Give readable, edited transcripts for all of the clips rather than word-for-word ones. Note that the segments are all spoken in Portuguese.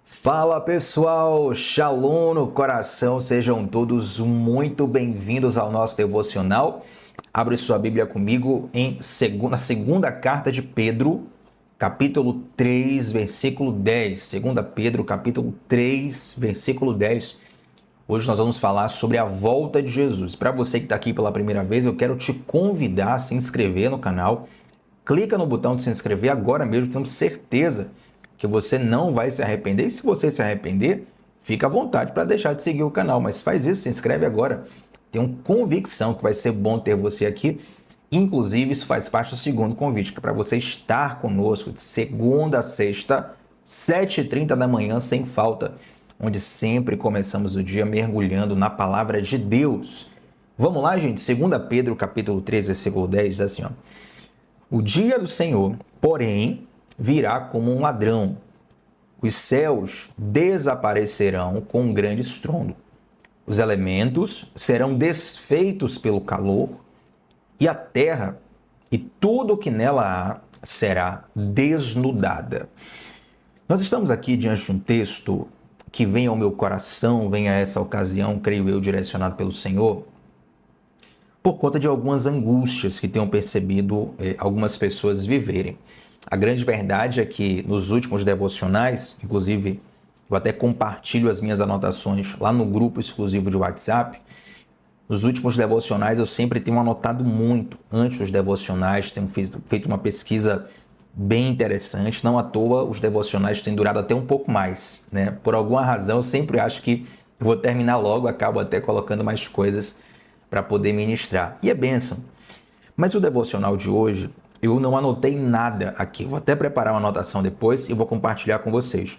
Fala pessoal, Shalom no coração, sejam todos muito bem-vindos ao nosso devocional. Abre sua Bíblia comigo na segunda carta de Pedro, capítulo 3, versículo 10. Segunda Pedro, capítulo 3, versículo 10. Hoje nós vamos falar sobre a volta de Jesus. Para você que está aqui pela primeira vez, eu quero te convidar a se inscrever no canal. Clica no botão de se inscrever agora mesmo, tenho certeza que você não vai se arrepender. E se você se arrepender, fica à vontade para deixar de seguir o canal. Mas faz isso, se inscreve agora. Tenho convicção que vai ser bom ter você aqui. Inclusive, isso faz parte do segundo convite, que é para você estar conosco de segunda a sexta, 7h30 da manhã, sem falta, onde sempre começamos o dia mergulhando na palavra de Deus. Vamos lá, gente? 2 Pedro, capítulo 3, versículo 10, diz assim, ó. O dia do Senhor, porém, virá como um ladrão. Os céus desaparecerão com um grande estrondo. Os elementos serão desfeitos pelo calor, e a terra e tudo o que nela há será desnudada. Nós estamos aqui diante de um texto que vem ao meu coração, vem a essa ocasião, creio eu, direcionado pelo Senhor, por conta de algumas angústias que tenho percebido algumas pessoas viverem. A grande verdade é que nos últimos devocionais, inclusive eu até compartilho as minhas anotações lá no grupo exclusivo de WhatsApp, nos últimos devocionais eu sempre tenho anotado muito antes dos devocionais, tenho feito uma pesquisa bem interessante, não à toa os devocionais têm durado até um pouco mais, né? Por alguma razão eu sempre acho que vou terminar logo, acabo até colocando mais coisas para poder ministrar. E é bênção. Mas o devocional de hoje, eu não anotei nada aqui. Vou até preparar uma anotação depois e vou compartilhar com vocês.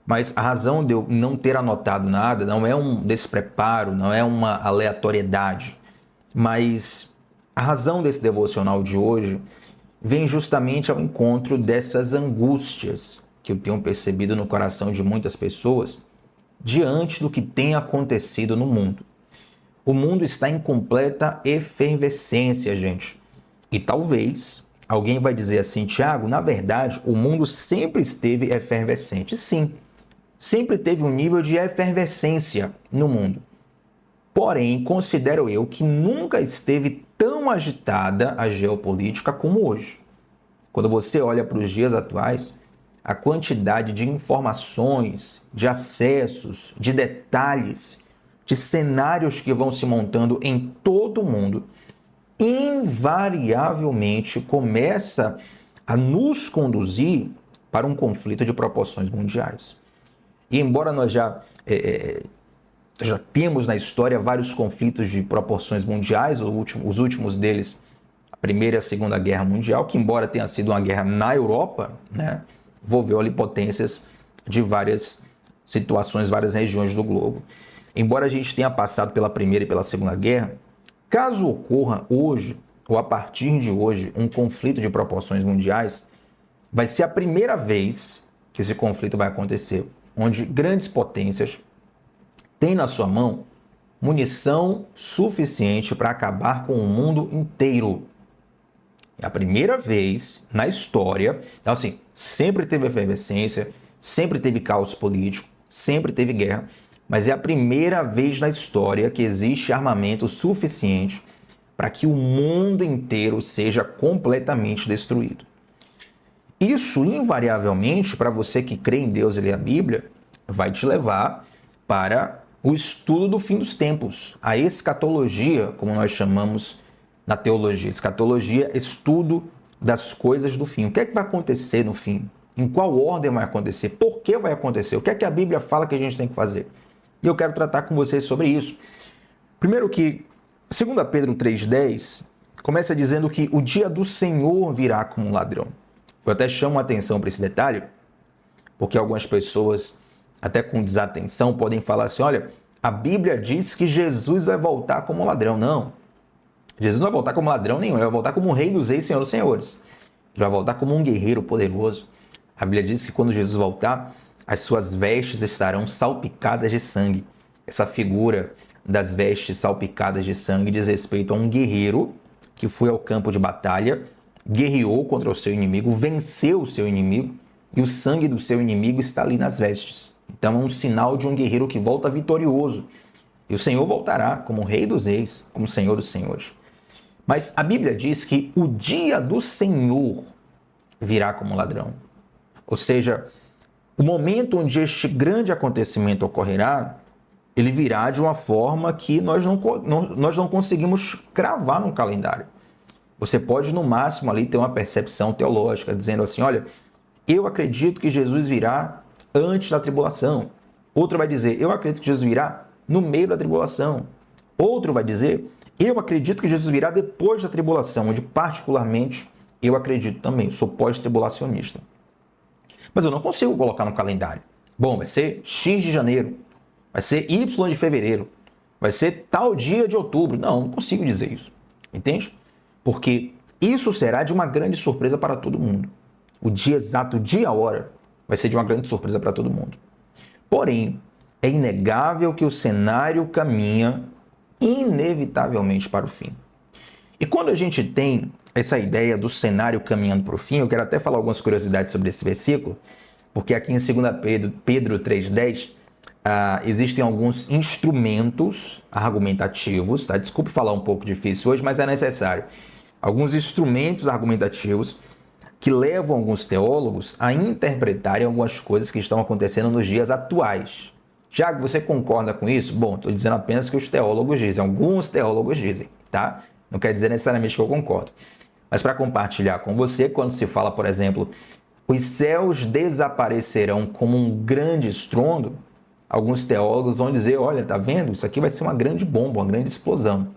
Mas a razão de eu não ter anotado nada não é um despreparo, não é uma aleatoriedade. Mas a razão desse devocional de hoje vem justamente ao encontro dessas angústias que eu tenho percebido no coração de muitas pessoas diante do que tem acontecido no mundo. O mundo está em completa efervescência, gente. E talvez alguém vai dizer assim, Tiago, na verdade, o mundo sempre esteve efervescente. Sim, sempre teve um nível de efervescência no mundo. Porém, considero eu que nunca esteve tão agitada a geopolítica como hoje. Quando você olha para os dias atuais, a quantidade de informações, de acessos, de detalhes, de cenários que vão se montando em todo o mundo, invariavelmente começa a nos conduzir para um conflito de proporções mundiais. E embora nós já temos na história vários conflitos de proporções mundiais, os últimos deles, a Primeira e a Segunda Guerra Mundial, que embora tenha sido uma guerra na Europa, né, envolveu ali potências de várias situações, várias regiões do globo. Embora a gente tenha passado pela Primeira e pela Segunda Guerra, caso ocorra hoje, ou a partir de hoje, um conflito de proporções mundiais, vai ser a primeira vez que esse conflito vai acontecer, onde grandes potências têm na sua mão munição suficiente para acabar com o mundo inteiro. É a primeira vez na história, então assim, sempre teve efervescência, sempre teve caos político, sempre teve guerra, mas é a primeira vez na história que existe armamento suficiente para que o mundo inteiro seja completamente destruído. Isso, invariavelmente, para você que crê em Deus e lê a Bíblia, vai te levar para o estudo do fim dos tempos, a escatologia, como nós chamamos na teologia. Escatologia, estudo das coisas do fim. O que é que vai acontecer no fim? Em qual ordem vai acontecer? Por que vai acontecer? O que é que a Bíblia fala que a gente tem que fazer? E eu quero tratar com vocês sobre isso. Primeiro que, 2 Pedro 3,10, começa dizendo que o dia do Senhor virá como um ladrão. Eu até chamo a atenção para esse detalhe, porque algumas pessoas, até com desatenção, podem falar assim, olha, a Bíblia diz que Jesus vai voltar como um ladrão. Não, Jesus não vai voltar como ladrão nenhum, ele vai voltar como um rei dos reis, senhor dos senhores. Ele vai voltar como um guerreiro poderoso. A Bíblia diz que quando Jesus voltar, as suas vestes estarão salpicadas de sangue. Essa figura das vestes salpicadas de sangue diz respeito a um guerreiro que foi ao campo de batalha, guerreou contra o seu inimigo, venceu o seu inimigo e o sangue do seu inimigo está ali nas vestes. Então é um sinal de um guerreiro que volta vitorioso. E o Senhor voltará como Rei dos Reis, como Senhor dos Senhores. Mas a Bíblia diz que o dia do Senhor virá como ladrão. Ou seja, o momento onde este grande acontecimento ocorrerá, ele virá de uma forma que nós não conseguimos cravar no calendário. Você pode, no máximo, ali ter uma percepção teológica, dizendo assim, olha, eu acredito que Jesus virá antes da tribulação. Outro vai dizer, eu acredito que Jesus virá no meio da tribulação. Outro vai dizer, eu acredito que Jesus virá depois da tribulação, onde particularmente eu acredito também, sou pós-tribulacionista. Mas eu não consigo colocar no calendário. Bom, vai ser X de janeiro, vai ser Y de fevereiro, vai ser tal dia de outubro. Não consigo dizer isso, entende? Porque isso será de uma grande surpresa para todo mundo. O dia exato, o dia e a hora, vai ser de uma grande surpresa para todo mundo. Porém, é inegável que o cenário caminha inevitavelmente para o fim. E quando a gente tem essa ideia do cenário caminhando para o fim, eu quero até falar algumas curiosidades sobre esse versículo, porque aqui em 2 Pedro 3,10, existem alguns instrumentos argumentativos, tá? Desculpe falar um pouco difícil hoje, mas é necessário. Alguns instrumentos argumentativos que levam alguns teólogos a interpretarem algumas coisas que estão acontecendo nos dias atuais. Tiago, você concorda com isso? Bom, estou dizendo apenas que os teólogos dizem, alguns teólogos dizem, tá? Não quer dizer necessariamente que eu concordo. Mas para compartilhar com você, quando se fala, por exemplo, os céus desaparecerão como um grande estrondo, alguns teólogos vão dizer, olha, tá vendo? Isso aqui vai ser uma grande bomba, uma grande explosão.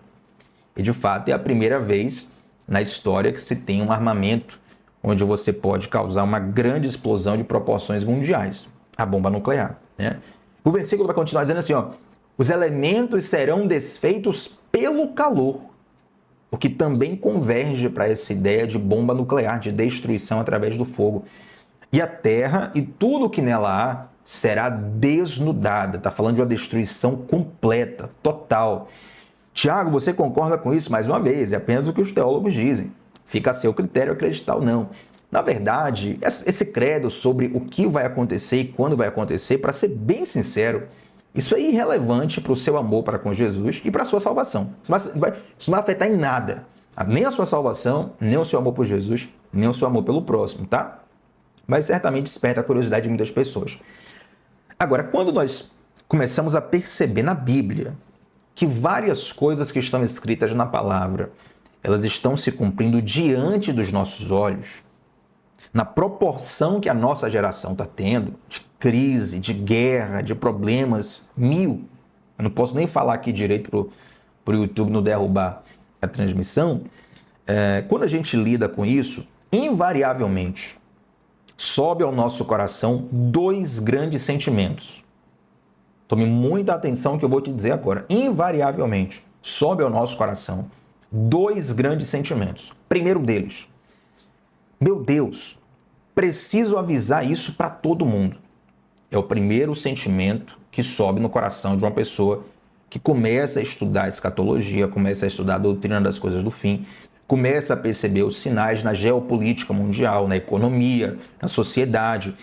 E de fato é a primeira vez na história que se tem um armamento onde você pode causar uma grande explosão de proporções mundiais, a bomba nuclear, né? O versículo vai continuar dizendo assim, ó, os elementos serão desfeitos pelo calor, o que também converge para essa ideia de bomba nuclear, de destruição através do fogo. E a terra e tudo o que nela há será desnudada. Está falando de uma destruição completa, total. Tiago, você concorda com isso? Mais uma vez, é apenas o que os teólogos dizem. Fica a seu critério acreditar ou não. Na verdade, esse credo sobre o que vai acontecer e quando vai acontecer, para ser bem sincero, isso é irrelevante para o seu amor para com Jesus e para a sua salvação. Isso não vai afetar em nada. Nem a sua salvação, nem o seu amor por Jesus, nem o seu amor pelo próximo, tá? Mas certamente desperta a curiosidade de muitas pessoas. Agora, quando nós começamos a perceber na Bíblia que várias coisas que estão escritas na palavra, elas estão se cumprindo diante dos nossos olhos, na proporção que a nossa geração está tendo, de crise, de guerra, de problemas mil. Eu não posso nem falar aqui direito para o YouTube não derrubar a transmissão. Quando a gente lida com isso, invariavelmente, sobe ao nosso coração dois grandes sentimentos. Tome muita atenção no que eu vou te dizer agora. Invariavelmente, sobe ao nosso coração dois grandes sentimentos. Primeiro deles, meu Deus, preciso avisar isso para todo mundo. É o primeiro sentimento que sobe no coração de uma pessoa que começa a estudar escatologia, começa a estudar a doutrina das coisas do fim, começa a perceber os sinais na geopolítica mundial, na economia, na sociedade,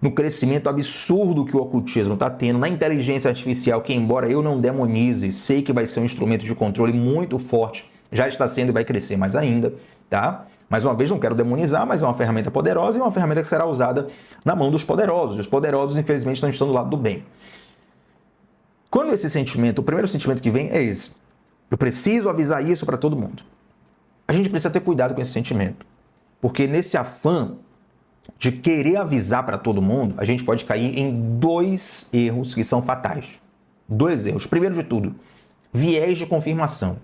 no crescimento absurdo que o ocultismo está tendo, na inteligência artificial, que embora eu não demonize, sei que vai ser um instrumento de controle muito forte, já está sendo e vai crescer mais ainda, tá? Mais uma vez, não quero demonizar, mas é uma ferramenta poderosa e uma ferramenta que será usada na mão dos poderosos. Os poderosos, infelizmente, não estão do lado do bem. Quando esse sentimento, o primeiro sentimento que vem é esse. Eu preciso avisar isso para todo mundo. A gente precisa ter cuidado com esse sentimento. Porque nesse afã de querer avisar para todo mundo, a gente pode cair em dois erros que são fatais. Dois erros. Primeiro de tudo, viés de confirmação.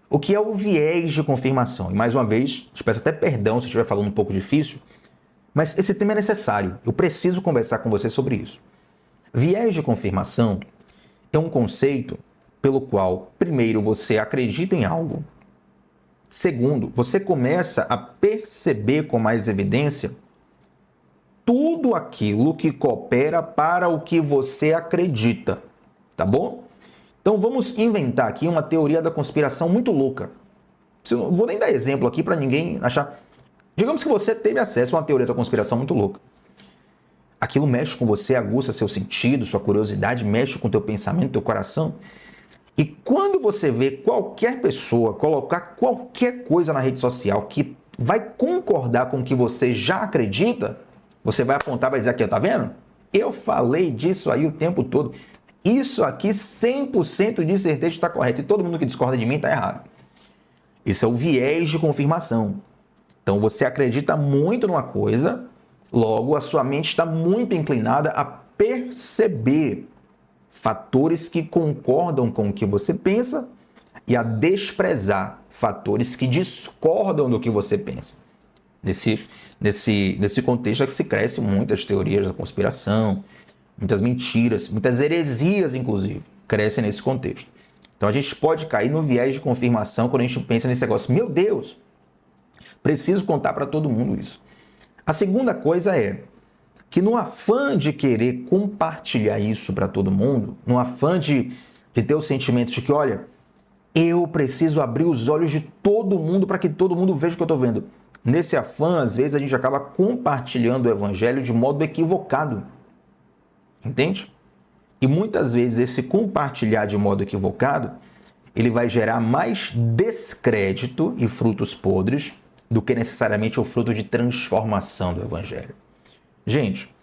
O que é o viés de confirmação? E mais uma vez, te peço até perdão se estiver falando um pouco difícil, mas esse tema é necessário. Eu preciso conversar com você sobre isso. Viés de confirmação é um conceito pelo qual, primeiro, você acredita em algo. Segundo, você começa a perceber com mais evidência tudo aquilo que coopera para o que você acredita. Tá bom? Então vamos inventar aqui uma teoria da conspiração muito louca. Eu não vou nem dar exemplo aqui para ninguém achar. Digamos que você teve acesso a uma teoria da conspiração muito louca. Aquilo mexe com você, aguça seu sentido, sua curiosidade, mexe com teu pensamento, teu coração. E quando você vê qualquer pessoa colocar qualquer coisa na rede social que vai concordar com o que você já acredita, você vai apontar e vai dizer aqui, tá vendo? Eu falei disso aí o tempo todo. Isso aqui 100% de certeza está correto. E todo mundo que discorda de mim está errado. Esse é o viés de confirmação. Então você acredita muito numa coisa, logo a sua mente está muito inclinada a perceber fatores que concordam com o que você pensa e a desprezar fatores que discordam do que você pensa. Nesse contexto é que se cresce muitas teorias da conspiração, muitas mentiras, muitas heresias, inclusive, crescem nesse contexto. Então a gente pode cair no viés de confirmação quando a gente pensa nesse negócio. Meu Deus, preciso contar para todo mundo isso. A segunda coisa é que no afã de querer compartilhar isso para todo mundo, no afã de ter o sentimento de que, olha, eu preciso abrir os olhos de todo mundo para que todo mundo veja o que eu estou vendo. Nesse afã, às vezes, a gente acaba compartilhando o evangelho de modo equivocado. Entende? E muitas vezes esse compartilhar de modo equivocado, ele vai gerar mais descrédito e frutos podres do que necessariamente o fruto de transformação do evangelho. Gente,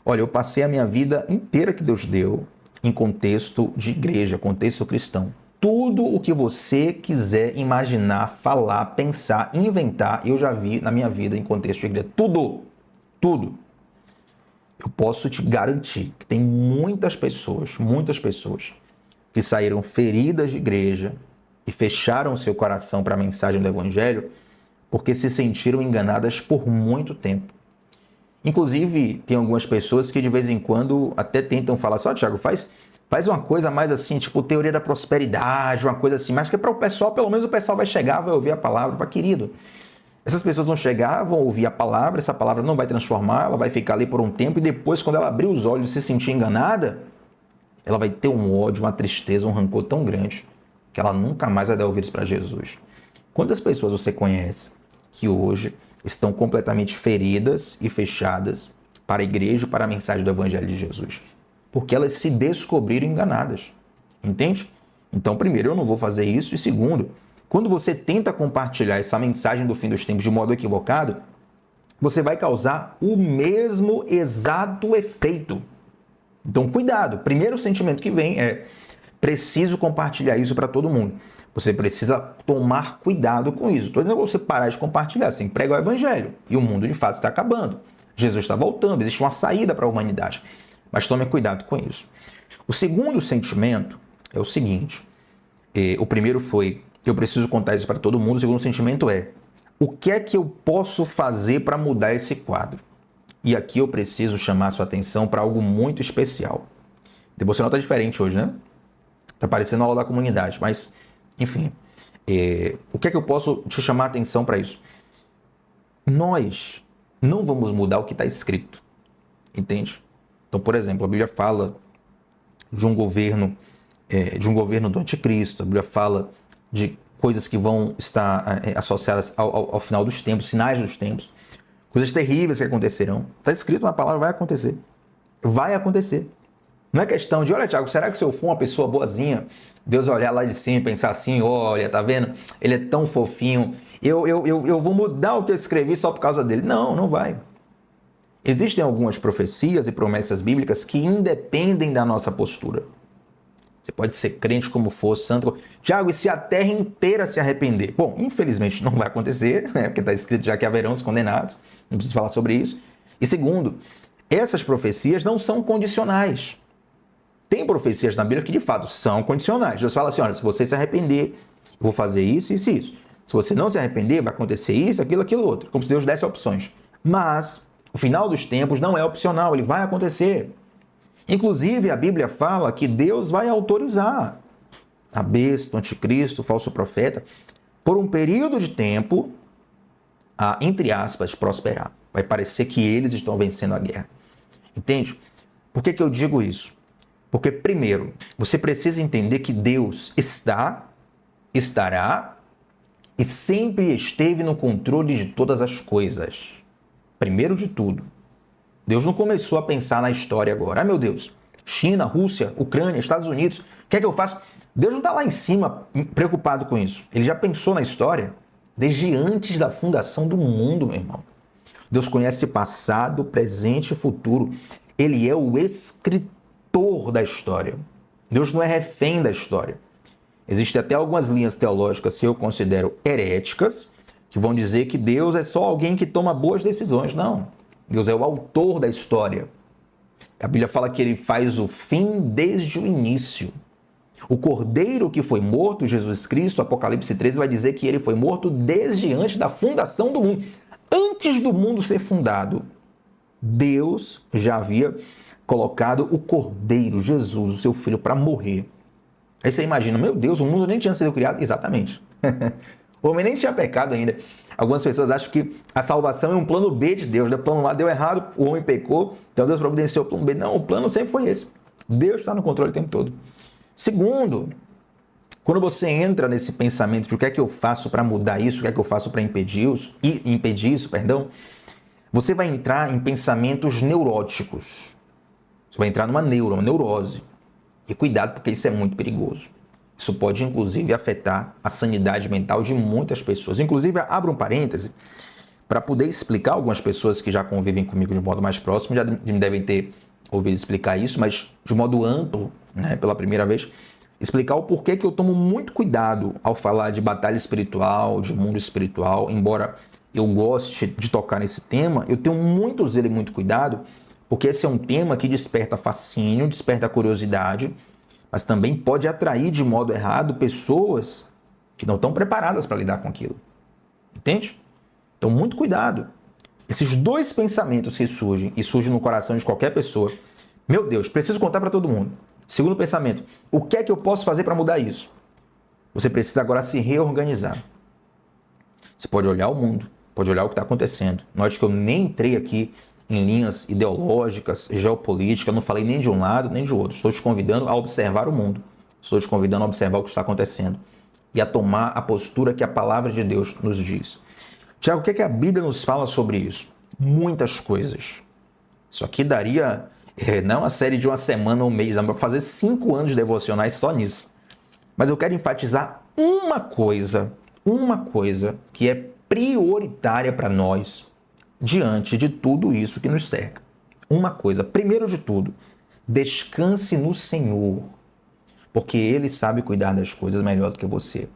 olha, eu passei a minha vida inteira que Deus deu em contexto de igreja, contexto cristão. Tudo o que você quiser imaginar, falar, pensar, inventar, eu já vi na minha vida em contexto de igreja. Tudo. Eu posso te garantir que tem muitas pessoas que saíram feridas de igreja e fecharam seu coração para a mensagem do evangelho porque se sentiram enganadas por muito tempo. Inclusive, tem algumas pessoas que de vez em quando até tentam falar assim, Tiago, faz uma coisa mais assim, tipo teoria da prosperidade, uma coisa assim, mas que para o pessoal, pelo menos o pessoal vai chegar, vai ouvir a palavra, vai, querido. Essas pessoas vão chegar, vão ouvir a palavra, essa palavra não vai transformar, ela vai ficar ali por um tempo e depois, quando ela abrir os olhos e se sentir enganada, ela vai ter um ódio, uma tristeza, um rancor tão grande que ela nunca mais vai dar ouvidos para Jesus. Quantas pessoas você conhece que hoje estão completamente feridas e fechadas para a igreja e para a mensagem do Evangelho de Jesus? Porque elas se descobriram enganadas. Entende? Então, primeiro, eu não vou fazer isso. E segundo, quando você tenta compartilhar essa mensagem do fim dos tempos de modo equivocado, você vai causar o mesmo exato efeito. Então, cuidado. Primeiro sentimento que vem é: preciso compartilhar isso para todo mundo. Você precisa tomar cuidado com isso. Estou dizendo para você parar de compartilhar. Você prega o evangelho e o mundo de fato está acabando. Jesus está voltando, existe uma saída para a humanidade. Mas tome cuidado com isso. O segundo sentimento é o seguinte. O primeiro foi: eu preciso contar isso para todo mundo. O segundo sentimento é: o que é que eu posso fazer para mudar esse quadro? E aqui eu preciso chamar a sua atenção para algo muito especial. O devocional está diferente hoje, né? Está parecendo aula da comunidade, mas, enfim. O que é que eu posso te chamar a atenção para isso? Nós não vamos mudar o que está escrito, entende? Então, por exemplo, a Bíblia fala de um governo do anticristo, a Bíblia fala de coisas que vão estar associadas ao final dos tempos, sinais dos tempos, coisas terríveis que acontecerão. Está escrito na palavra, vai acontecer. Vai acontecer. Não é questão de, olha, Tiago, será que se eu for uma pessoa boazinha, Deus vai olhar lá de cima e pensar assim, olha, tá vendo? Ele é tão fofinho, eu vou mudar o que eu escrevi só por causa dele. Não, não vai. Existem algumas profecias e promessas bíblicas que independem da nossa postura. Você pode ser crente como for, santo. Tiago, e se a terra inteira se arrepender? Bom, infelizmente não vai acontecer, né? Porque está escrito já que haverão os condenados. Não preciso falar sobre isso. E segundo, essas profecias não são condicionais. Tem profecias na Bíblia que de fato são condicionais. Deus fala assim, olha, se você se arrepender, eu vou fazer isso, isso e isso. Se você não se arrepender, vai acontecer isso, aquilo outro. Como se Deus desse opções. Mas o final dos tempos não é opcional, ele vai acontecer. Inclusive, a Bíblia fala que Deus vai autorizar a besta, o anticristo, o falso profeta, por um período de tempo, a, entre aspas, prosperar. Vai parecer que eles estão vencendo a guerra. Entende? Por que eu digo isso? Porque, primeiro, você precisa entender que Deus está, estará e sempre esteve no controle de todas as coisas. Primeiro de tudo, Deus não começou a pensar na história agora. Ah, meu Deus, China, Rússia, Ucrânia, Estados Unidos, o que é que eu faço? Deus não está lá em cima preocupado com isso. Ele já pensou na história desde antes da fundação do mundo, meu irmão. Deus conhece passado, presente e futuro. Ele é o escritor da história. Deus não é refém da história. Existem até algumas linhas teológicas que eu considero heréticas, que vão dizer que Deus é só alguém que toma boas decisões. Não. Deus é o autor da história. A Bíblia fala que ele faz o fim desde o início. O cordeiro que foi morto, Jesus Cristo, Apocalipse 13, vai dizer que ele foi morto desde antes da fundação do mundo. Antes do mundo ser fundado, Deus já havia colocado o cordeiro, Jesus, o seu filho, para morrer. Aí você imagina, meu Deus, o mundo nem tinha sido criado? Exatamente. O homem nem tinha pecado ainda. Algumas pessoas acham que a salvação é um plano B de Deus. O plano A deu errado, o homem pecou, então Deus providenciou o plano B. Não, o plano sempre foi esse. Deus está no controle o tempo todo. Segundo, quando você entra nesse pensamento de o que é que eu faço para mudar isso, o que é que eu faço para impedir isso, você vai entrar em pensamentos neuróticos. Você vai entrar numa neurose. E cuidado, porque isso é muito perigoso. Isso pode, inclusive, afetar a sanidade mental de muitas pessoas. Inclusive, abro um parêntese para poder explicar. Algumas pessoas que já convivem comigo de modo mais próximo já me devem ter ouvido explicar isso, mas de modo amplo, né, pela primeira vez, explicar o porquê que eu tomo muito cuidado ao falar de batalha espiritual, de mundo espiritual. Embora eu goste de tocar nesse tema, eu tenho muito zelo e muito cuidado, porque esse é um tema que desperta fascínio, desperta curiosidade, mas também pode atrair de modo errado pessoas que não estão preparadas para lidar com aquilo. Entende? Então, muito cuidado. Esses dois pensamentos que surgem no coração de qualquer pessoa, meu Deus, preciso contar para todo mundo. Segundo pensamento, o que é que eu posso fazer para mudar isso? Você precisa agora se reorganizar. Você pode olhar o mundo, pode olhar o que está acontecendo. Note que eu nem entrei aqui em linhas ideológicas, geopolíticas, não falei nem de um lado nem de outro. Estou te convidando a observar o mundo. Estou te convidando a observar o que está acontecendo e a tomar a postura que a palavra de Deus nos diz. Tiago, o que é que a Bíblia nos fala sobre isso? Muitas coisas. Isso aqui daria, não uma série de uma semana ou um mês, dá para fazer 5 anos de devocionais só nisso. Mas eu quero enfatizar uma coisa que é prioritária para nós, diante de tudo isso que nos cerca. Uma coisa, primeiro de tudo, descanse no Senhor, porque Ele sabe cuidar das coisas melhor do que você.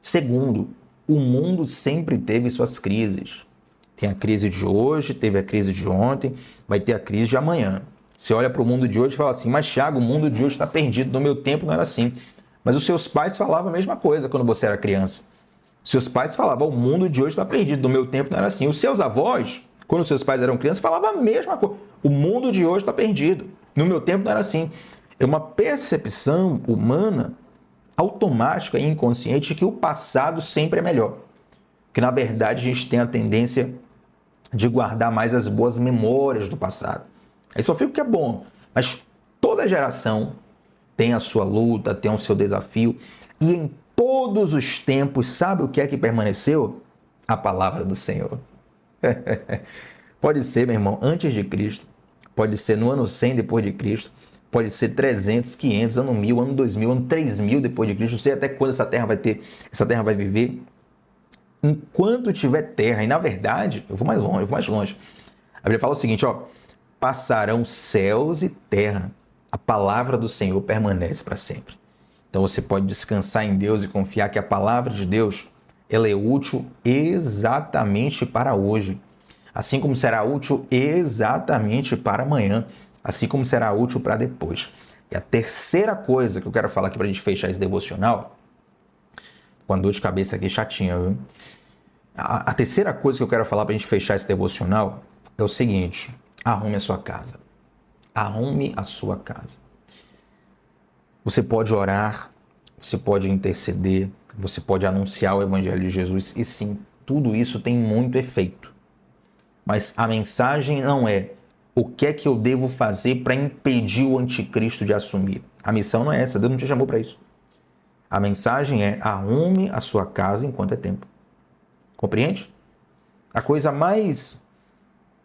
Segundo, o mundo sempre teve suas crises. Tem a crise de hoje, teve a crise de ontem, vai ter a crise de amanhã. Você olha para o mundo de hoje e fala assim, mas Thiago, o mundo de hoje está perdido, no meu tempo não era assim. Mas os seus pais falavam a mesma coisa quando você era criança. Seus pais falavam, o mundo de hoje está perdido, no meu tempo não era assim. Os seus avós, quando seus pais eram crianças, falavam a mesma coisa. O mundo de hoje está perdido, no meu tempo não era assim. É uma percepção humana automática e inconsciente de que o passado sempre é melhor. Que, na verdade, a gente tem a tendência de guardar mais as boas memórias do passado. Aí só fica o que é bom. Mas toda geração tem a sua luta, tem o seu desafio. E em todos os tempos, sabe o que é que permaneceu? A palavra do Senhor. Pode ser, meu irmão, antes de Cristo. Pode ser no ano 100 depois de Cristo. Pode ser 300, 500, ano 1000, ano 2000, ano 3000 depois de Cristo. Não sei até quando essa terra vai viver. Enquanto tiver terra, e na verdade, eu vou mais longe. A Bíblia fala o seguinte, passarão céus e terra. A palavra do Senhor permanece para sempre. Então você pode descansar em Deus e confiar que a palavra de Deus, ela é útil exatamente para hoje. Assim como será útil exatamente para amanhã. Assim como será útil para depois. E a terceira coisa que eu quero falar aqui para a gente fechar esse devocional, com a dor de cabeça aqui chatinha, viu? A terceira coisa que eu quero falar para a gente fechar esse devocional é o seguinte, arrume a sua casa. Arrume a sua casa. Você pode orar, você pode interceder, você pode anunciar o Evangelho de Jesus, e sim, tudo isso tem muito efeito. Mas a mensagem não é o que é que eu devo fazer para impedir o anticristo de assumir. A missão não é essa, Deus não te chamou para isso. A mensagem é: arrume a sua casa enquanto é tempo. Compreende? A coisa mais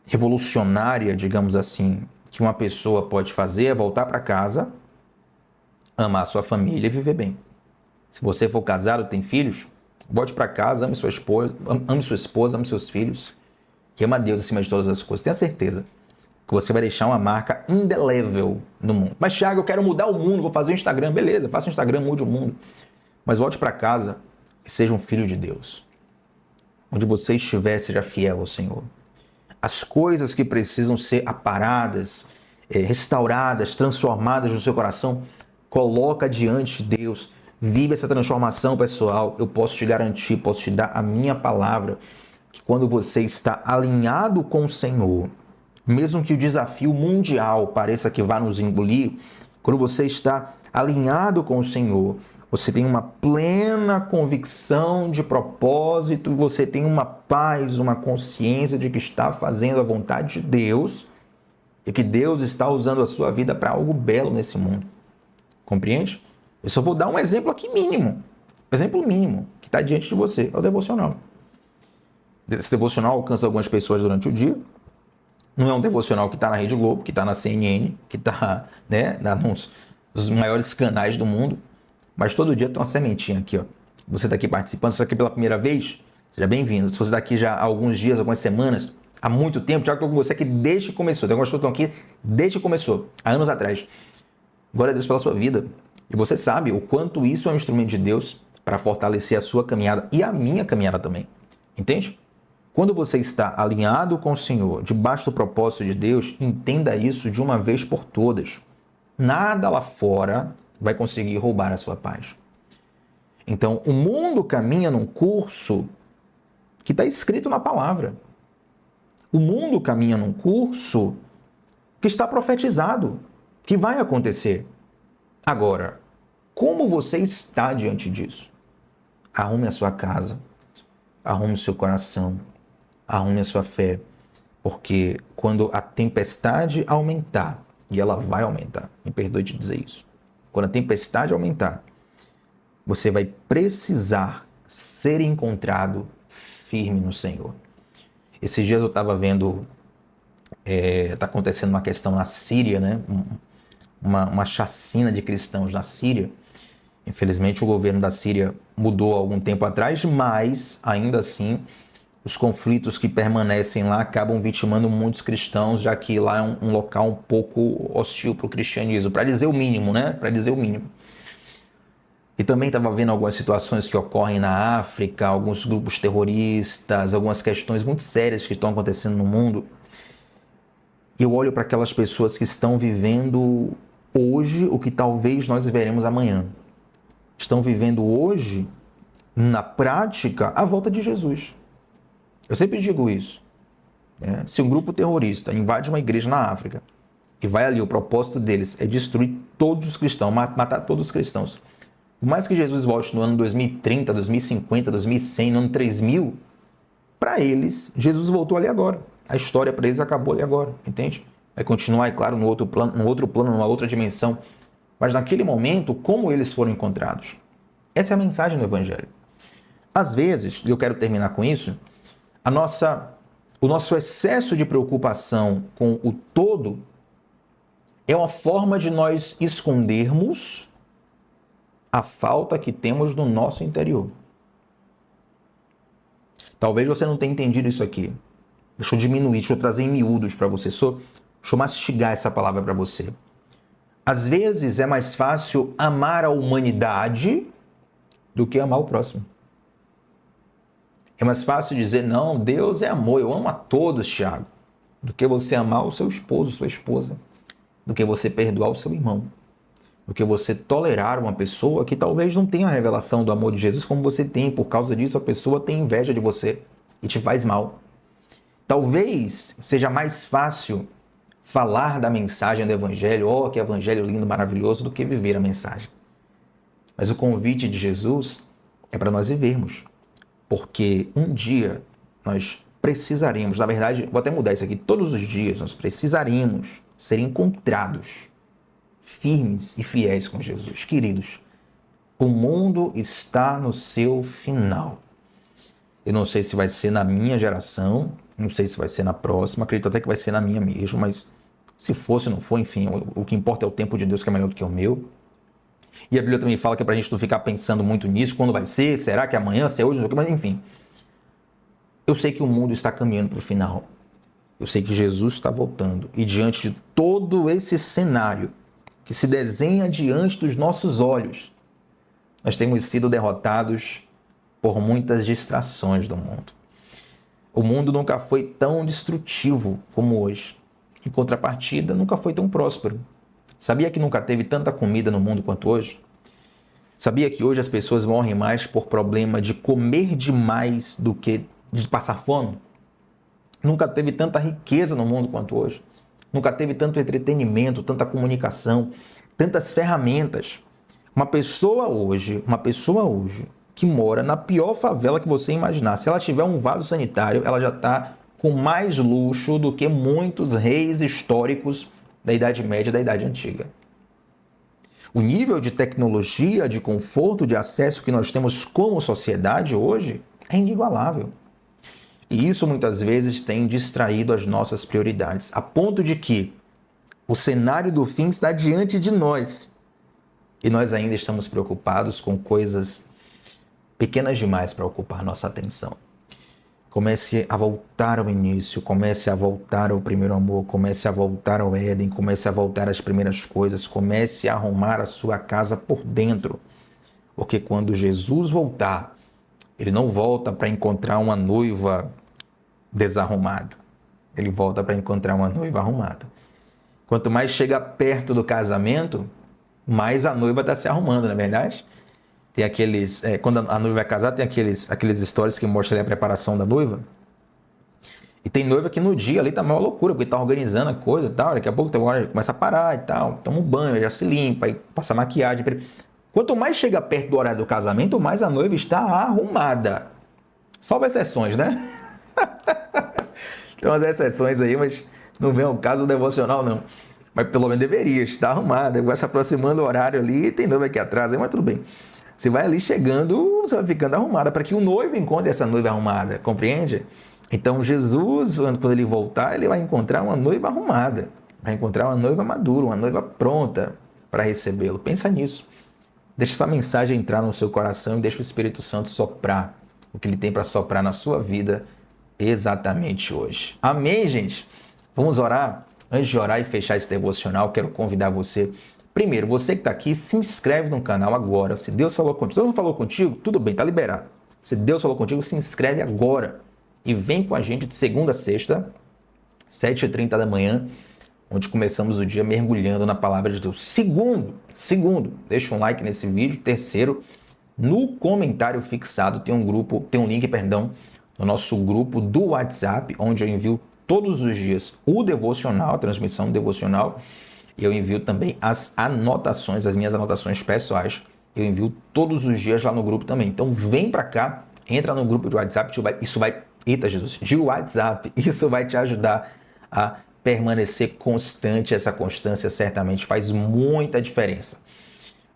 revolucionária, digamos assim, que uma pessoa pode fazer é voltar para casa, amar a sua família e viver bem. Se você for casado, tem filhos, volte para casa, ame sua esposa, ame seus filhos, que ama a Deus acima de todas as coisas. Tenha certeza que você vai deixar uma marca indelével no mundo. Mas, Thiago, eu quero mudar o mundo, vou fazer um Instagram. Beleza, faça um Instagram, mude o mundo. Mas volte para casa e seja um filho de Deus. Onde você estiver, seja fiel ao Senhor. As coisas que precisam ser aparadas, restauradas, transformadas no seu coração, coloca diante de Deus. Vive essa transformação pessoal. Eu posso te garantir, posso te dar a minha palavra, que quando você está alinhado com o Senhor, mesmo que o desafio mundial pareça que vá nos engolir, quando você está alinhado com o Senhor, você tem uma plena convicção de propósito e você tem uma paz, uma consciência de que está fazendo a vontade de Deus e que Deus está usando a sua vida para algo belo nesse mundo. Compreende? Eu só vou dar um exemplo aqui mínimo. Exemplo mínimo que está diante de você. É o devocional. Esse devocional alcança algumas pessoas durante o dia. Não é um devocional que está na Rede Globo, que está na CNN, que está nos maiores canais do mundo. Mas todo dia tem uma sementinha aqui, ó. Você está aqui participando, se está aqui pela primeira vez, seja bem-vindo. Se você está aqui já há alguns dias, algumas semanas, há muito tempo, já estou com você aqui desde que começou. Tem algumas pessoas que estão aqui desde que começou, há anos atrás. Glória a Deus pela sua vida. E você sabe o quanto isso é um instrumento de Deus para fortalecer a sua caminhada e a minha caminhada também. Entende? Quando você está alinhado com o Senhor, debaixo do propósito de Deus, entenda isso de uma vez por todas. Nada lá fora vai conseguir roubar a sua paz. Então, o mundo caminha num curso que está escrito na palavra. O mundo caminha num curso que está profetizado, que vai acontecer. Agora, como você está diante disso? Arrume a sua casa, arrume o seu coração, arrume a sua fé, porque quando a tempestade aumentar, e ela vai aumentar, me perdoe de dizer isso, quando a tempestade aumentar, você vai precisar ser encontrado firme no Senhor. Esses dias eu estava vendo, está acontecendo uma questão na Síria, né? Uma chacina de cristãos na Síria. Infelizmente o governo da Síria mudou há algum tempo atrás, mas ainda assim os conflitos que permanecem lá acabam vitimando muitos cristãos, já que lá é um local um pouco hostil para o cristianismo, para dizer o mínimo, né? Para dizer o mínimo. E também estava vendo algumas situações que ocorrem na África, alguns grupos terroristas, algumas questões muito sérias que estão acontecendo no mundo. E eu olho para aquelas pessoas que estão vivendo hoje o que talvez nós viveremos amanhã. Estão vivendo hoje, na prática, a volta de Jesus. Eu sempre digo isso. Se um grupo terrorista invade uma igreja na África e vai ali, o propósito deles é destruir todos os cristãos, matar todos os cristãos. Por mais que Jesus volte no ano 2030, 2050, 2100, no ano 3000, para eles, Jesus voltou ali agora. A história para eles acabou ali agora, entende? Vai continuar, é claro, no outro plano, numa outra dimensão. Mas naquele momento, como eles foram encontrados? Essa é a mensagem do Evangelho. Às vezes, e eu quero terminar com isso, o nosso excesso de preocupação com o todo é uma forma de nós escondermos a falta que temos no nosso interior. Talvez você não tenha entendido isso aqui. Deixa eu diminuir, deixa eu trazer em miúdos para você. Deixa eu mastigar essa palavra para você. Às vezes é mais fácil amar a humanidade do que amar o próximo. É mais fácil dizer, não, Deus é amor, eu amo a todos, Thiago, do que você amar o seu esposo, sua esposa, do que você perdoar o seu irmão, do que você tolerar uma pessoa que talvez não tenha a revelação do amor de Jesus como você tem. Por causa disso, a pessoa tem inveja de você e te faz mal. Talvez seja mais fácil falar da mensagem do Evangelho, que Evangelho lindo, maravilhoso, do que viver a mensagem. Mas o convite de Jesus é para nós vivermos. Porque um dia nós precisaremos, na verdade, vou até mudar isso aqui, todos os dias nós precisaremos ser encontrados firmes e fiéis com Jesus. Queridos, O mundo está no seu final. Eu não sei se vai ser na minha geração, não sei se vai ser na próxima, acredito até que vai ser na minha mesmo, mas se for, se não for, enfim, o que importa é o tempo de Deus, que é melhor do que o meu. E a Bíblia também fala que é pra gente não ficar pensando muito nisso, quando vai ser, será que é amanhã, se é hoje, não sei o que, mas enfim. Eu sei que o mundo está caminhando para o final. Eu sei que Jesus está voltando. E diante de todo esse cenário que se desenha diante dos nossos olhos, nós temos sido derrotados por muitas distrações do mundo. O mundo nunca foi tão destrutivo como hoje. Em contrapartida, nunca foi tão próspero. Sabia que nunca teve tanta comida no mundo quanto hoje? Sabia que hoje as pessoas morrem mais por problema de comer demais do que de passar fome? Nunca teve tanta riqueza no mundo quanto hoje. Nunca teve tanto entretenimento, tanta comunicação, tantas ferramentas. Uma pessoa hoje que mora na pior favela que você imaginar, se ela tiver um vaso sanitário, ela já está com mais luxo do que muitos reis históricos da Idade Média e da Idade Antiga. O nível de tecnologia, de conforto, de acesso que nós temos como sociedade hoje é inigualável. E isso muitas vezes tem distraído as nossas prioridades, a ponto de que o cenário do fim está diante de nós. E nós ainda estamos preocupados com coisas pequenas demais para ocupar nossa atenção. Comece a voltar ao início, comece a voltar ao primeiro amor, comece a voltar ao Éden, comece a voltar às primeiras coisas, comece a arrumar a sua casa por dentro. Porque quando Jesus voltar, ele não volta para encontrar uma noiva desarrumada. Ele volta para encontrar uma noiva arrumada. Quanto mais chega perto do casamento, mais a noiva está se arrumando, não é verdade? Tem aqueles... quando a noiva vai casar, tem aqueles stories que mostram ali a preparação da noiva. E tem noiva que no dia ali tá uma loucura, porque tá organizando a coisa e tal. Daqui a pouco começa a parar e tal. Toma um banho, já se limpa, aí passa maquiagem. Quanto mais chega perto do horário do casamento, mais a noiva está arrumada. Salvo exceções, né? Tem umas exceções aí, mas não vem ao caso do devocional, não. Mas pelo menos deveria estar arrumada. Vai se aproximando do horário ali, tem noiva aqui atrás, mas tudo bem. Você vai ali chegando, você vai ficando arrumada, para que o noivo encontre essa noiva arrumada, compreende? Então Jesus, quando ele voltar, ele vai encontrar uma noiva arrumada. Vai encontrar uma noiva madura, uma noiva pronta para recebê-lo. Pensa nisso. Deixa essa mensagem entrar no seu coração e deixa o Espírito Santo soprar o que ele tem para soprar na sua vida exatamente hoje. Amém, gente? Vamos orar? Antes de orar e fechar esse devocional, quero convidar você. Primeiro, você que está aqui, se inscreve no canal agora. Se Deus falou contigo, se Deus não falou contigo, tudo bem, tá liberado. Se Deus falou contigo, se inscreve agora. E vem com a gente de segunda a sexta, 7h30 da manhã, onde começamos o dia mergulhando na palavra de Deus. Segundo, deixa um like nesse vídeo. Terceiro, no comentário fixado tem um link, no nosso grupo do WhatsApp, onde eu envio todos os dias o devocional, a transmissão devocional, e eu envio também as minhas anotações pessoais, eu envio todos os dias lá no grupo também. Então vem para cá, entra no grupo de WhatsApp, isso vai te ajudar a permanecer constante. Essa constância certamente faz muita diferença.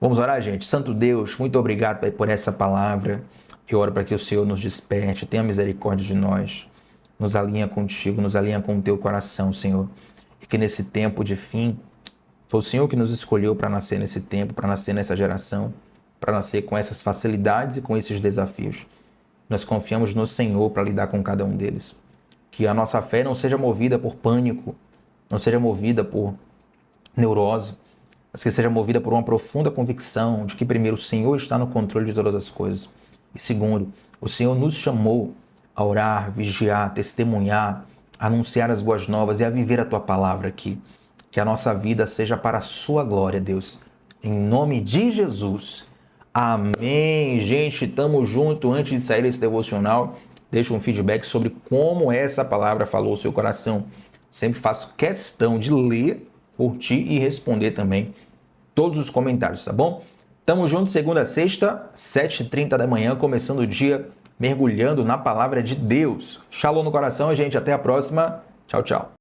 Vamos orar, gente? Santo Deus, muito obrigado, Pai, por essa palavra. Eu oro para que o Senhor nos desperte, tenha misericórdia de nós, nos alinha contigo, nos alinha com o teu coração, Senhor. E que nesse tempo de fim, foi o Senhor que nos escolheu para nascer nesse tempo, para nascer nessa geração, para nascer com essas facilidades e com esses desafios. Nós confiamos no Senhor para lidar com cada um deles. Que a nossa fé não seja movida por pânico, não seja movida por neurose, mas que seja movida por uma profunda convicção de que, primeiro, o Senhor está no controle de todas as coisas. E segundo, o Senhor nos chamou a orar, vigiar, testemunhar, anunciar as boas novas e a viver a Tua palavra aqui. Que a nossa vida seja para a Sua glória, Deus. Em nome de Jesus. Amém. Gente, tamo junto. Antes de sair esse devocional, deixa um feedback sobre como essa palavra falou o seu coração. Sempre faço questão de ler, curtir e responder também todos os comentários, tá bom? Tamo junto, segunda a sexta, 7h30 da manhã, começando o dia mergulhando na palavra de Deus. Shalom no coração, gente. Até a próxima. Tchau, tchau.